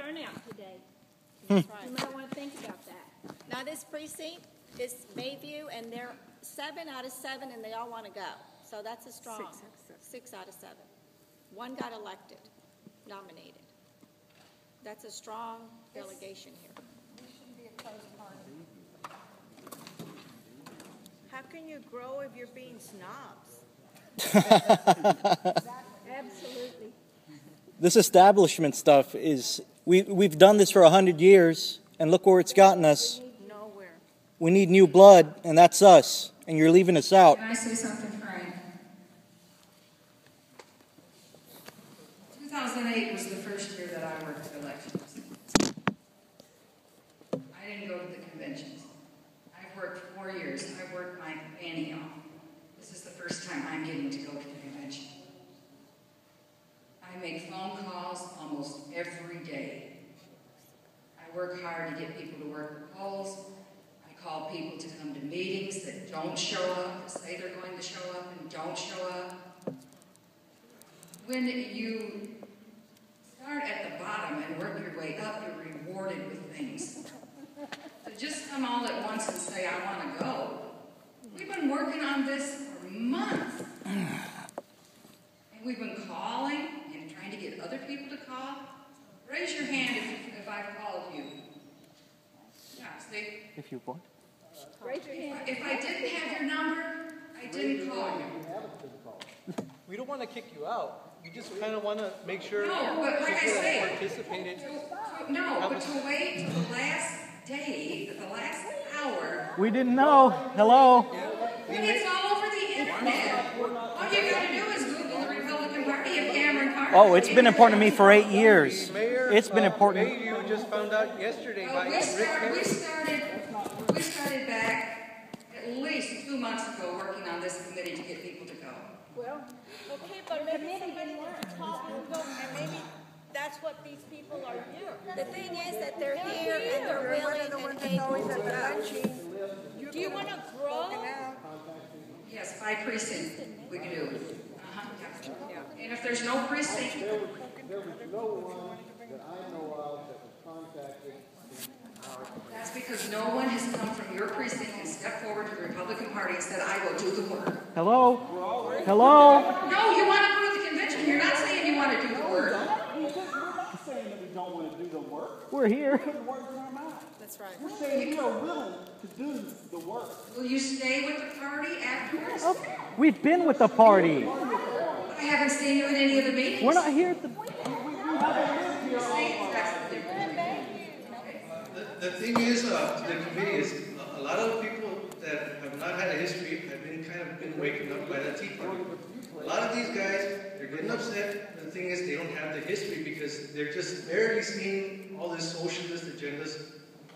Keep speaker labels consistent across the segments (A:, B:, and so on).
A: turnout today. That's right. You might want to think about that.
B: Now this precinct is Bayview, and they're 7 out of 7, and they all want to go. So that's a strong 6 out of 7. One got elected, nominated. That's a strong delegation here.
C: We shouldn't be a closed party.
D: How can you grow if you're being snobs?
A: Absolutely.
E: This establishment stuff is, we've done this for 100 years, and look where it's gotten us.
D: Nowhere.
E: We need new blood, and that's us, and you're leaving us out.
F: Can I say something, Frank? 2008 was the first year that I worked for elections. I didn't go to the conventions. I've worked 4 years. I've worked my fanny off. This is the first time I'm getting to go to the convention. I make phone calls almost every day. I work hard to get people to work the polls. I call people to come to meetings that don't show up, that say they're going to show up and don't show up. When you start at the bottom and work your way up, you're rewarded with things. To just come all at once and say, I want to go. We've been working on this for months. And we've been calling and trying to get other people to call. Raise your hand if I've called you. Yeah, see?
E: If you want.
A: Raise your hand.
F: If I didn't have your number, I didn't call you.
G: We don't want to kick you out. You just kind of want to make sure
F: No, but like I say,
G: participated.
F: but to wait till the last day, the last hour.
E: We didn't know. Hello?
F: And it's all over the internet. All you got to do is Google the Republican Party of Cameron Carter.
E: Oh, it's been important to me for 8 years.
G: Mayor,
E: It's been important.
G: You just found out yesterday by
F: We started back at least 2 months ago working on this committee to get people to go.
A: Well,
D: Okay, but maybe somebody wants to talk and go, and maybe that's what these people are here.
B: The thing is that they're here and they're willing and able to go.
D: Do you want to grow?
F: Yes, by precinct, we can do it. Yeah. And if there's no precinct,
H: There was no one that I know of that was contacted in our
F: that's because no one has come from your precinct and stepped forward to the Republican Party and said, I will do the work.
E: Hello? Hello?
F: No, you want to go to the convention. You're not saying you want to do the work.
H: We're not saying that we don't want to do the work.
E: We're here.
H: We're words in our mouth.
B: That's right.
H: We're saying we are willing to do the work.
F: Will you stay with the party afterwards?
E: We've been with the party.
F: I haven't seen you at any of the meetings.
E: We're not here at the...
I: The thing is, the committee is a lot of people that have not had a history have been waking up by the Tea Party. A lot of these guys, they're getting upset. The thing is, they don't have the history because they're just barely seeing all this socialist agendas.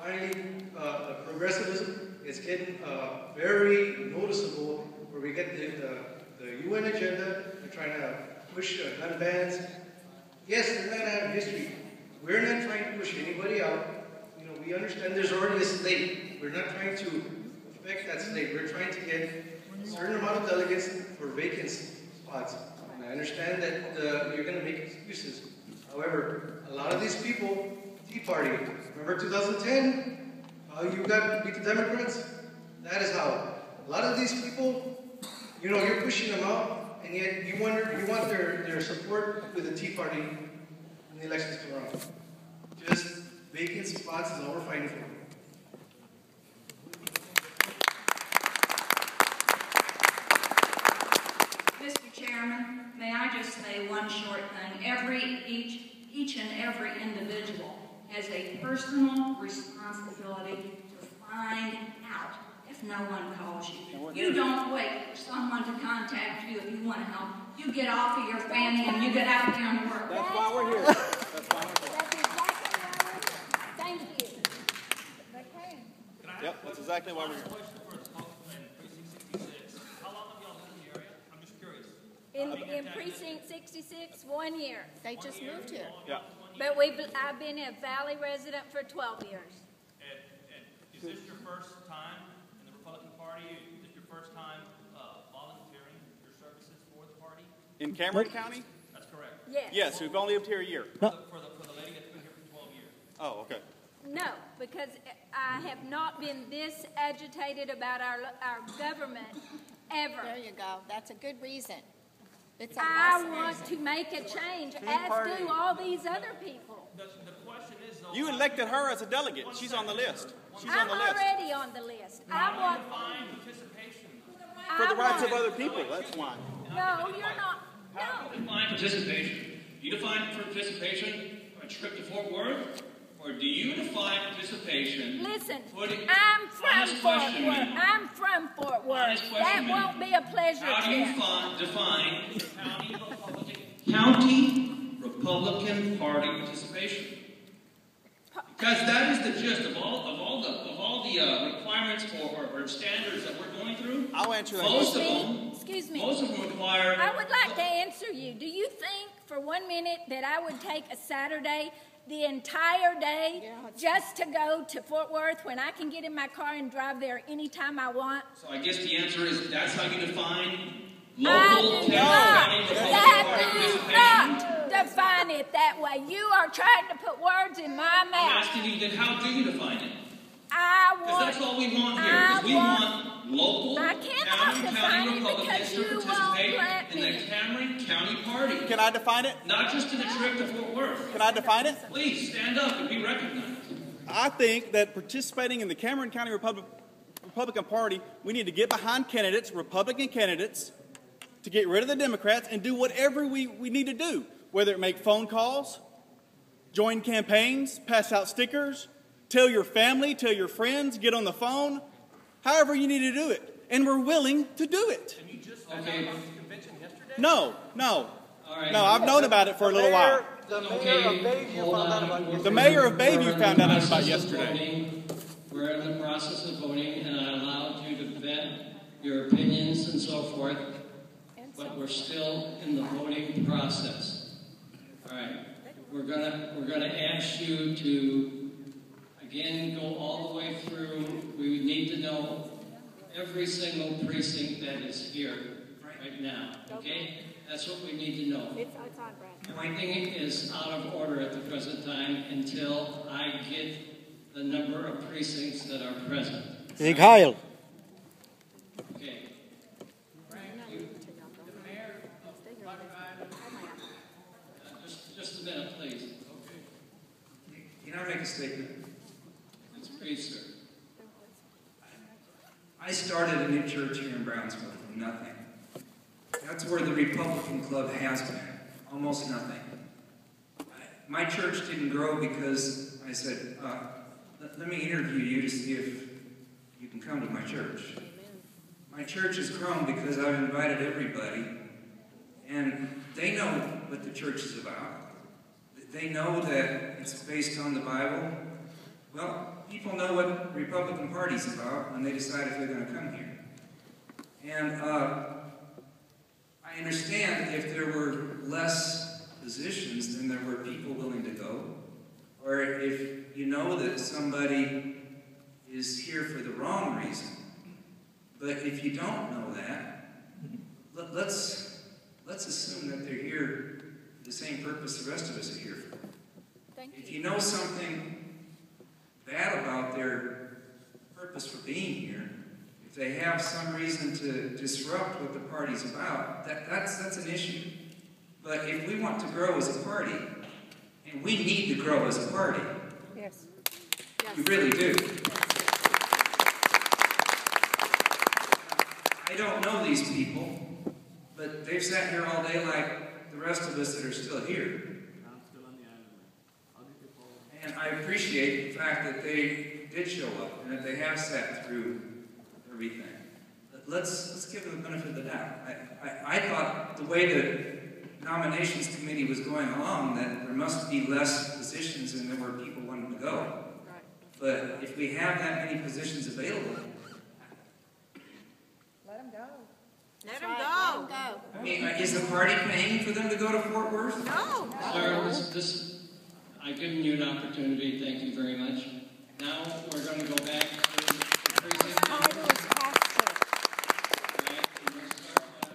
I: Finally, the progressivism is getting very noticeable. Where we get the UN agenda, they're trying to push gun bans. Yes, they're not having history. We're not trying to push anybody out. We understand there's already a slate. We're not trying to affect that slate. We're trying to get a certain amount of delegates for vacant spots. And I understand that you're going to make excuses. However, a lot of these people, Tea Party, remember 2010? How you got beat the Democrats? That is how. A lot of these people, you're pushing them out, and yet you want their support with the Tea Party when the elections come around. Just vacant spots is all we're fighting for.
F: Mr. Chairman, may I just say one short thing? Each and every individual has a personal responsibility to find out if no one calls you. You don't wait for someone to contact you if you want to help. You get off of your fanny and you get out there and work.
G: That's why we're here. That's why we're here.
A: thank you.
G: Yep, that's exactly why we're here.
A: In precinct 66, 1 year.
B: They just moved here.
G: Yeah.
A: But I've been a Valley resident for 12 years.
J: And is this your first time in the Republican Party? Is this your first time volunteering your services for the party?
K: In Cameron County?
J: That's correct.
A: Yes.
K: Yes, we've only lived here a year.
E: No.
J: For the lady that's been here for 12 years.
K: Oh, okay.
A: No, because I have not been this agitated about our government ever.
B: There you go. That's a good reason. It's a
A: I
B: awesome
A: want
B: reason.
A: to make a change, as do all these other people.
J: The question is, though,
K: You elected her as a delegate. She's on the list. She's on
A: I'm
K: the list.
A: already on the list. I want.
J: define participation.
K: For the
A: I
K: rights of
A: want-
K: other people, that's why.
A: No, you're not. No.
J: Define participation. You define participation a trip to Fort Worth, or do you define participation?
A: Listen,
J: putting-
A: I'm from
J: honest
A: Fort
J: question,
A: Worth.
J: ma'am.
A: I'm from Fort Worth.
J: Honest question,
A: That
J: ma'am.
A: won't be a pleasure
J: How do you
A: trip.
J: define County Republican Party participation? Because that is the gist of all the requirements or standards that we're going through.
K: I'll answer that
J: Most of
K: question.
J: them,
A: Excuse me.
J: most of them require.
A: I would like to answer you. Do you think for 1 minute that I would take a Saturday, the entire day, just to go to Fort Worth when I can get in my car and drive there anytime I want?
J: So I guess the answer is that's how you define
A: I
J: local
A: do
J: county
A: not.
J: Republican
A: That
J: Party
A: do
J: participation.
A: not define it that way. You are trying to put words in my
J: I'm
A: mouth.
J: asking you then how do you define it?
A: I
J: Because
A: want.
J: that's all we want here. Because we want local
A: I cannot define
J: county
A: it
J: Republicans
A: because
J: to
A: you won't
J: participate
A: let
J: in the
A: me.
J: Cameron County Party.
K: Can I define it?
J: Not just in a trip to Fort Worth.
K: Can I define it?
J: Please stand up and be recognized.
K: I think that participating in the Cameron County Republican Party, we need to get behind candidates, Republican candidates, to get rid of the Democrats and do whatever we need to do, whether it make phone calls, join campaigns, pass out stickers, tell your family, tell your friends, get on the phone, however you need to do it. And we're willing to do it.
J: Okay.
K: No.
J: All right.
K: No, I've known about it for a little while.
G: The mayor of
J: Okay,
G: Bayview
J: hold
G: found out
J: on.
G: about
K: The mayor of
J: We're
K: Bayview
J: in
K: found
J: the
K: out about
J: process of
K: yesterday.
J: voting. We're in the process of voting, and I allowed you to vent your opinions and so forth, but we're still in the voting process. All right. We're gonna ask you to again go all the way through. We would need to know every single precinct that is here right now. Okay? That's what we need to know.
B: It's on, Brad.
J: Everything is out of order at the present time until I get the number of precincts that are present.
E: Sig Heil.
J: Okay. Just a minute, please.
L: Can I make a statement?
J: It's please, sir.
L: I started a new church here in Brownsville from nothing. That's where the Republican Club has been. Almost nothing. My church didn't grow because I said, let me interview you to see if you can come to my church. My church has grown because I've invited everybody, and they know what the church is about. They know that it's based on the Bible. Well, people know what the Republican Party's about when they decide if they're going to come here. And I understand if there were less positions, then there were people willing to go. Or if you know that somebody is here for the wrong reason. But if you don't know that, let's assume that they're here for the same purpose the rest of us are here for. If you know something bad about their purpose for being here, if they have some reason to disrupt what the party's about, that's an issue. But if we want to grow as a party, and we need to grow as a party,
B: Yes.
L: we really do. I don't know these people, but they've sat here all day like the rest of us that are still here. And I appreciate the fact that they did show up and that they have sat through everything. But let's give them the benefit of the doubt. I thought the way the nominations committee was going along that there must be less positions than there were people wanting to go. But if we have that many positions available,
C: Let them go.
B: Let them go.
L: I mean, is the party paying for them to go to Fort Worth?
B: No.
J: Sir, I've given you an opportunity. Thank you very much. Now we're going to go back to the precinct.
B: Title is pastor.
J: Right, and we'll start that.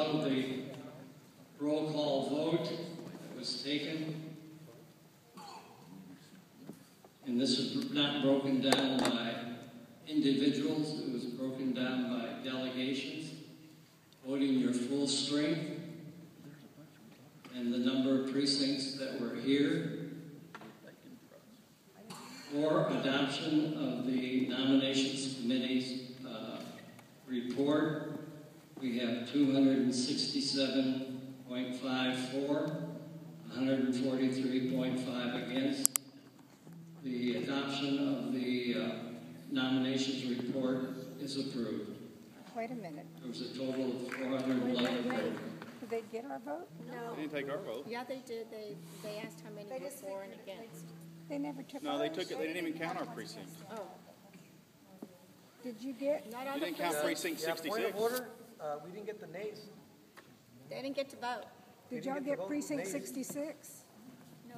J: of the roll call vote that was taken. And this is not broken down by individuals, it was broken down by delegations, voting your full strength, and the number of precincts that were here. For adoption of the nominations committee's report, we have 267.54, 143.5 against. The adoption of the nominations report is approved.
C: Wait a minute.
J: There was a total of 411.
C: Did they get our vote?
B: No.
K: They didn't take our vote.
B: Yeah, they did. They asked how many were for and against.
C: They never took
K: No,
C: ours.
K: they took it. They didn't even count our precinct.
B: Oh,
C: Did you get?
B: not all
K: You
B: the
K: didn't count
B: precincts.
K: precinct
G: Yeah, point
K: 66.
G: of order, we didn't get the nays.
B: They didn't get to vote.
C: Did
G: didn't
C: y'all
G: get the
C: get
G: vote.
C: precinct
G: Nays.
C: 66?
B: No.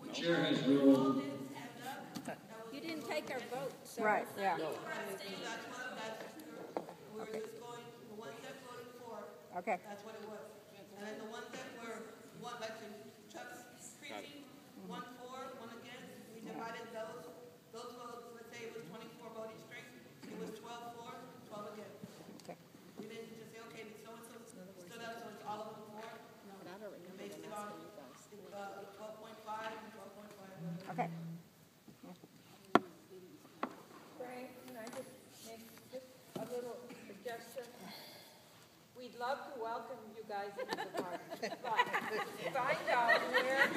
J: The chair has ruled.
B: You didn't take our vote, so.
C: Right, yeah.
M: We were just going, the ones that voted for,
C: Okay.
M: that's what it was. And then the ones that were, one, like in Chuck's precinct, 1 for, 1 against, we divided those votes, let's say it was 24 voting strength, it was 12 for, 12 against.
C: Okay.
M: We didn't just say, okay, so-and-so stood up, so it's all of them for.
B: No, but I don't remember
M: Based
B: them
M: it on,
B: asking you guys.
M: 12.5 and 12.5.
C: Okay.
D: Frank, can I just make just a little suggestion? We'd love to welcome you guys into the party, but find out where,